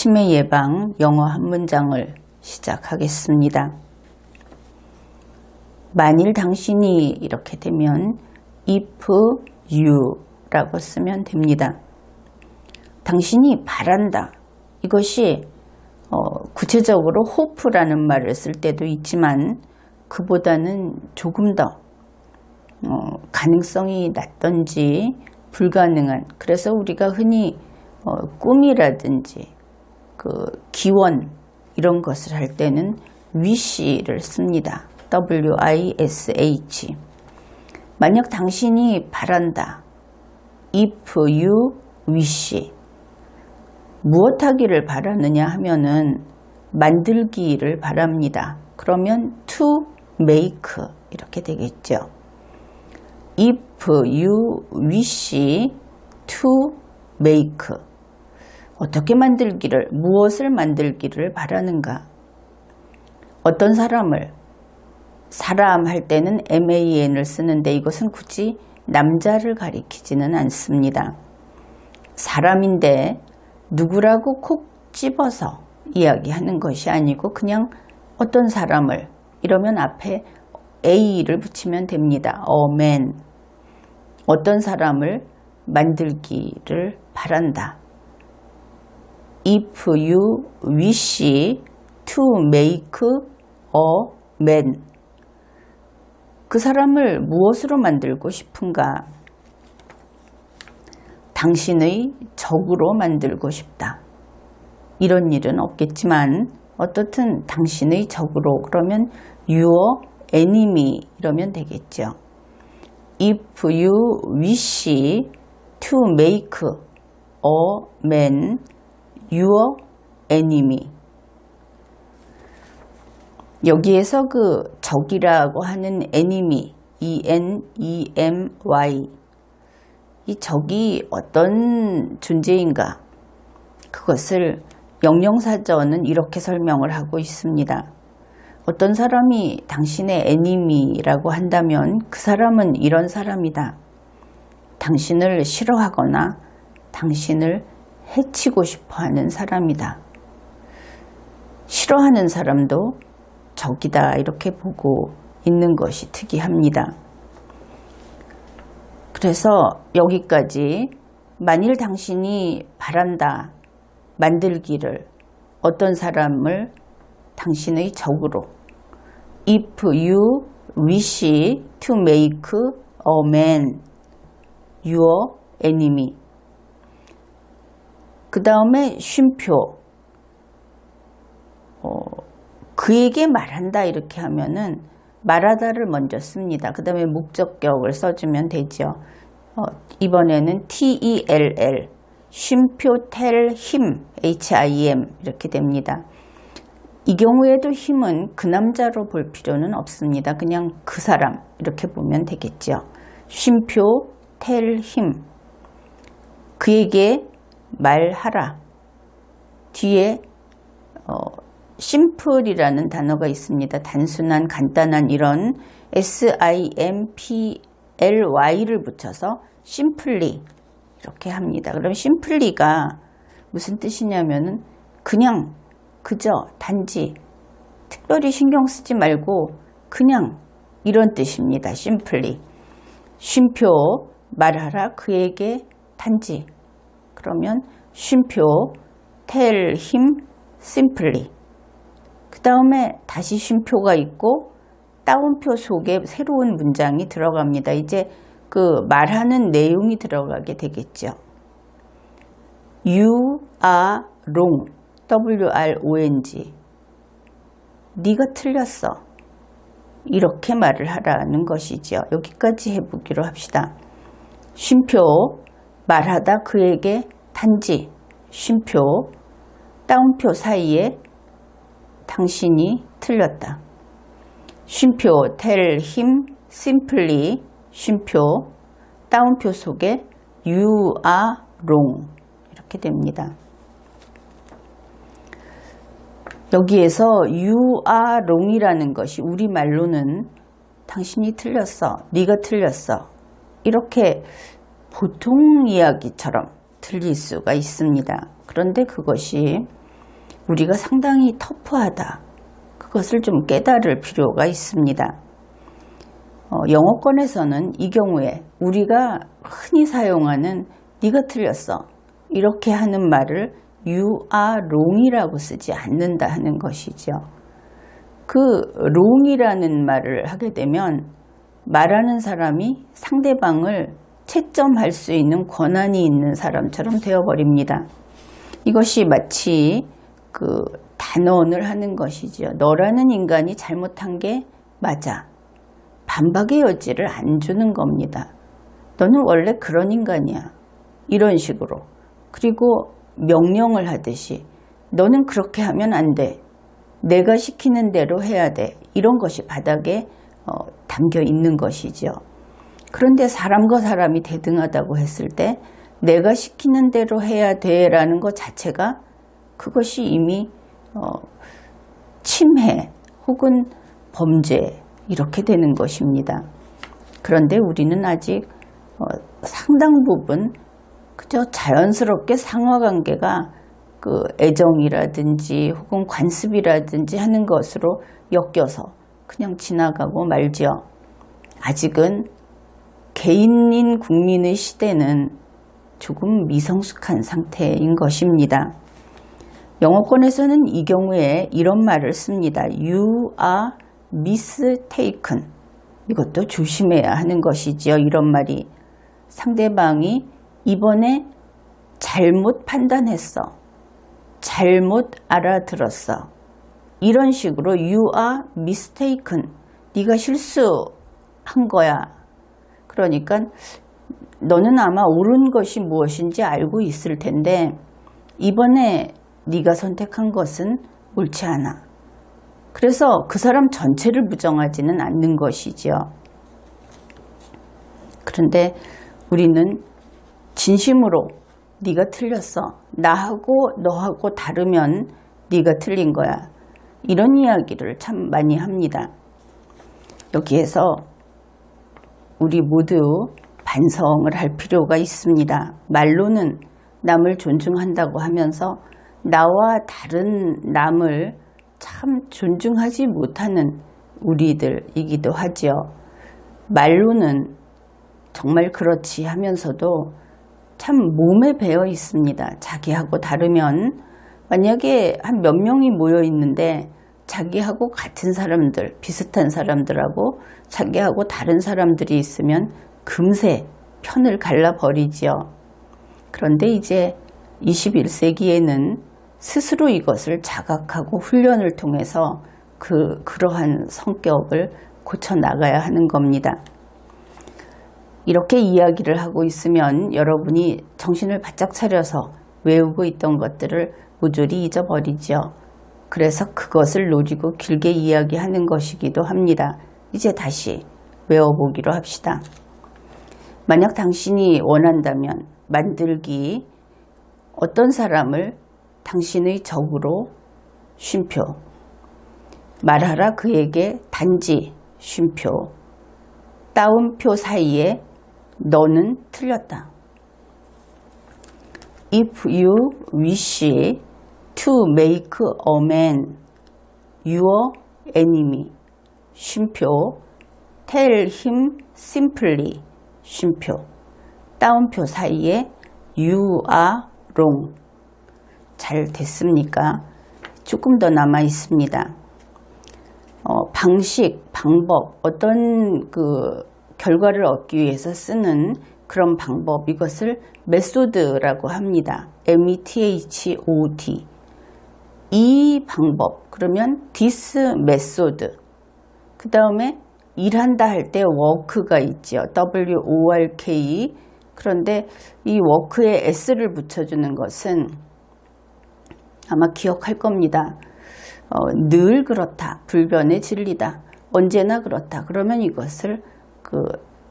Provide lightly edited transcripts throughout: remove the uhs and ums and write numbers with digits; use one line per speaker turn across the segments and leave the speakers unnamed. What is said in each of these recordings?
치매 예방 영어 한 문장을 시작하겠습니다. 만일 당신이 이렇게 되면 if you 라고 쓰면 됩니다. 당신이 바란다. 이것이 구체적으로 hope라는 말을 쓸 때도 있지만 그보다는 조금 더 가능성이 낮던지 불가능한, 그래서 우리가 흔히 꿈이라든지 그 기원 이런 것을 할 때는 wish를 씁니다. wish. 만약 당신이 바란다. if you wish. 무엇 하기를 바라느냐 하면은 만들기를 바랍니다. 그러면 to make 이렇게 되겠죠. if you wish to make. 어떻게 만들기를, 무엇을 만들기를 바라는가? 어떤 사람을, 사람 할 때는 man을 쓰는데 이것은 굳이 남자를 가리키지는 않습니다. 사람인데 누구라고 콕 집어서 이야기하는 것이 아니고 그냥 어떤 사람을, 이러면 앞에 a를 붙이면 됩니다. a man. 어떤 사람을 만들기를 바란다. If you wish to make a man. 그 사람을 무엇으로 만들고 싶은가? 당신의 적으로 만들고 싶다. 이런 일은 없겠지만 어떻든 당신의 적으로, 그러면 your enemy 이러면 되겠죠. If you wish to make a man your enemy. 여기에서 그 적이라고 하는 enemy, E-N-E-M-Y, 이 적이 어떤 존재인가? 그것을 영영사전은 이렇게 설명을 하고 있습니다. 어떤 사람이 당신의 enemy라고 한다면 그 사람은 이런 사람이다. 당신을 싫어하거나 당신을 해치고 싶어하는 사람이다. 싫어하는 사람도 적이다, 이렇게 보고 있는 것이 특이합니다. 그래서 여기까지 만일 당신이 바란다, 만들기를, 어떤 사람을 당신의 적으로, if you wish to make a man your enemy. 그 다음에 쉼표, 그에게 말한다 이렇게 하면은 말하다를 먼저 씁니다. 그 다음에 목적격을 써주면 되죠. 이번에는 tell, 쉼표 tell him, him 이렇게 됩니다. 이 경우에도 him은 그 남자로 볼 필요는 없습니다. 그냥 그 사람 이렇게 보면 되겠죠. 쉼표 tell him, 그에게 말하라. 뒤에 simple이라는 단어가 있습니다. 단순한, 간단한, 이런 simply를 붙여서 simply 이렇게 합니다. 그럼 simply가 무슨 뜻이냐면은 그냥, 그저, 단지, 특별히 신경 쓰지 말고 그냥, 이런 뜻입니다. simply. 쉼표 말하라, 그에게 단지. 그러면 쉼표 tell him simply. 그 다음에 다시 쉼표가 있고 따옴표 속에 새로운 문장이 들어갑니다. 이제 그 말하는 내용이 들어가게 되겠죠. You are wrong. W-R-O-N-G. 네가 틀렸어. 이렇게 말을 하라는 것이죠. 여기까지 해보기로 합시다. 쉼표 말하다, 그에게 단지, 쉼표 따옴표 사이에 당신이 틀렸다. 쉼표 tell him simply, 쉼표 따옴표 속에 you are wrong 이렇게 됩니다. 여기에서 you are wrong이라는 것이 우리말로는 당신이 틀렸어, 네가 틀렸어, 이렇게 보통 이야기처럼 들릴 수가 있습니다. 그런데 그것이 우리가 상당히 터프하다. 그것을 좀 깨달을 필요가 있습니다. 영어권에서는 이 경우에 우리가 흔히 사용하는 네가 틀렸어. 이렇게 하는 말을 you are wrong이라고 쓰지 않는다 하는 것이죠. 그 wrong이라는 말을 하게 되면 말하는 사람이 상대방을 채점할 수 있는 권한이 있는 사람처럼 되어버립니다. 이것이 마치 그 단언을 하는 것이죠. 너라는 인간이 잘못한 게 맞아. 반박의 여지를 안 주는 겁니다. 너는 원래 그런 인간이야. 이런 식으로. 그리고 명령을 하듯이 너는 그렇게 하면 안 돼. 내가 시키는 대로 해야 돼. 이런 것이 바닥에 담겨 있는 것이죠. 그런데 사람과 사람이 대등하다고 했을 때 내가 시키는 대로 해야 돼라는 것 자체가 그것이 이미 침해 혹은 범죄 이렇게 되는 것입니다. 그런데 우리는 아직 상당 부분 그저 자연스럽게 상하관계가 그 애정이라든지 혹은 관습이라든지 하는 것으로 엮여서 그냥 지나가고 말지요. 아직은 개인인 국민의 시대는 조금 미성숙한 상태인 것입니다. 영어권에서는 이 경우에 이런 말을 씁니다. You are mistaken. 이것도 조심해야 하는 것이지요. 이런 말이 상대방이 이번에 잘못 판단했어. 잘못 알아들었어. 이런 식으로 you are mistaken. 네가 실수한 거야. 그러니까 너는 아마 옳은 것이 무엇인지 알고 있을 텐데 이번에 네가 선택한 것은 옳지 않아. 그래서 그 사람 전체를 부정하지는 않는 것이죠. 그런데 우리는 진심으로 네가 틀렸어. 나하고 너하고 다르면 네가 틀린 거야. 이런 이야기를 참 많이 합니다. 여기에서 우리 모두 반성을 할 필요가 있습니다. 말로는 남을 존중한다고 하면서 나와 다른 남을 참 존중하지 못하는 우리들이기도 하지요. 말로는 정말 그렇지 하면서도 참 몸에 배어 있습니다. 자기하고 다르면 만약에 한 몇 명이 모여 있는데 자기하고 같은 사람들, 비슷한 사람들하고 자기하고 다른 사람들이 있으면 금세 편을 갈라버리지요. 그런데 이제 21세기에는 스스로 이것을 자각하고 훈련을 통해서 그러한 성격을 고쳐나가야 하는 겁니다. 이렇게 이야기를 하고 있으면 여러분이 정신을 바짝 차려서 외우고 있던 것들을 모조리 잊어버리죠. 그래서 그것을 노리고 길게 이야기하는 것이기도 합니다. 이제 다시 외워보기로 합시다. 만약 당신이 원한다면 만들기 어떤 사람을 당신의 적으로 쉼표, 말하라 그에게 단지 쉼표, 따옴표 사이에 너는 틀렸다. If you wish to make a man your enemy, 쉼표, tell him simply, 쉼표, 따옴표 사이에 you are wrong. 잘 됐습니까? 조금 더 남아 있습니다. 방식, 방법, 어떤 그 결과를 얻기 위해서 쓰는 그런 방법, 이것을 메소드라고 합니다. METHOD. 이 방법, 그러면 this method. 그 다음에 일한다 할 때 work가 있죠. WORK. 그런데 이 work에 S를 붙여주는 것은 아마 기억할 겁니다. 늘 그렇다. 불변의 진리다. 언제나 그렇다. 그러면 이것을 그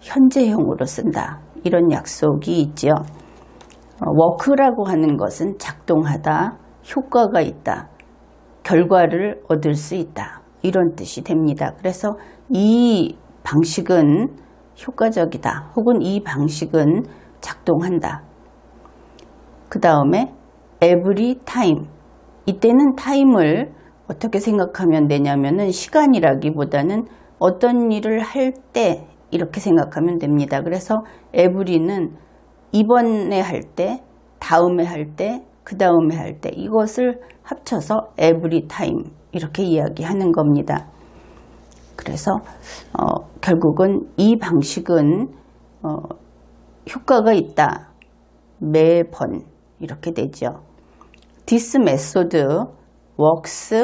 현재형으로 쓴다. 이런 약속이 있죠. 워크라고 하는 것은 작동하다, 효과가 있다, 결과를 얻을 수 있다. 이런 뜻이 됩니다. 그래서 이 방식은 효과적이다. 혹은 이 방식은 작동한다. 그 다음에 every time. 이때는 타임을 어떻게 생각하면 되냐면은 시간이라기보다는 어떤 일을 할 때 이렇게 생각하면 됩니다. 그래서 every는 이번에 할 때, 다음에 할 때, 그 다음에 할 때 이것을 합쳐서 every time 이렇게 이야기하는 겁니다. 그래서 결국은 이 방식은 효과가 있다. 매번 이렇게 되죠. This method works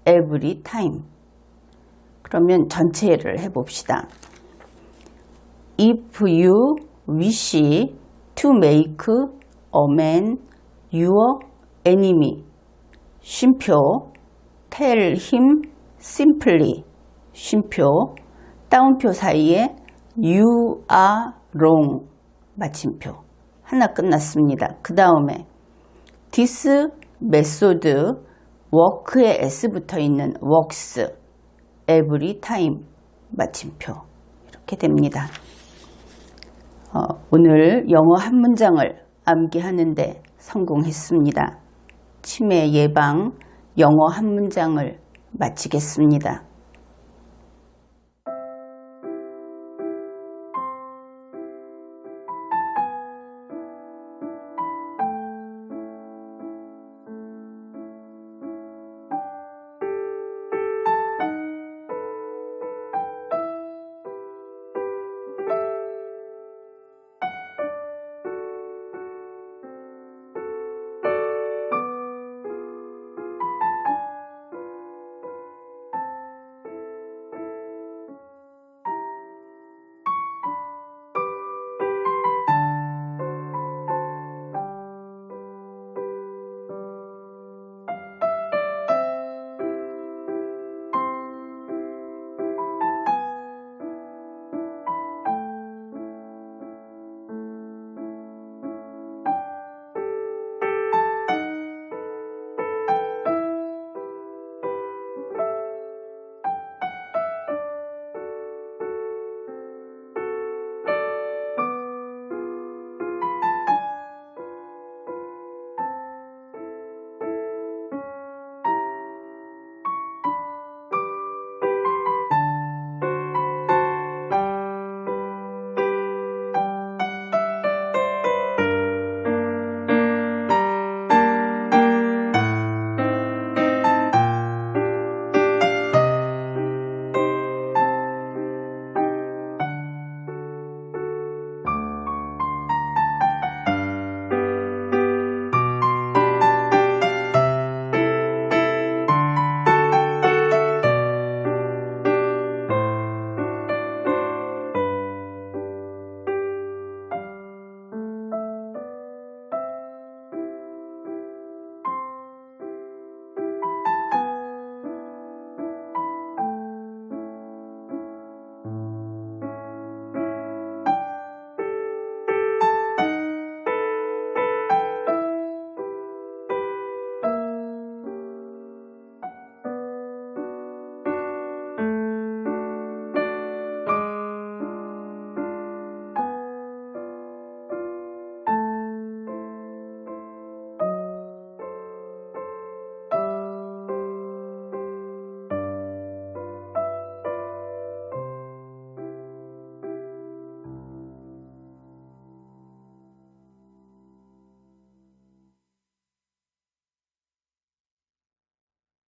every time. 그러면 전체를 해봅시다. If you wish to make a man your enemy, 쉼표, tell him simply, 쉼표, 따옴표 사이에 you are wrong, 마침표. 하나 끝났습니다. 그 다음에 this method, work에 s 붙어 있는 works, every time, 마침표. 이렇게 됩니다. 오늘 영어 한 문장을 암기하는데 성공했습니다. 치매 예방 영어 한 문장을 마치겠습니다.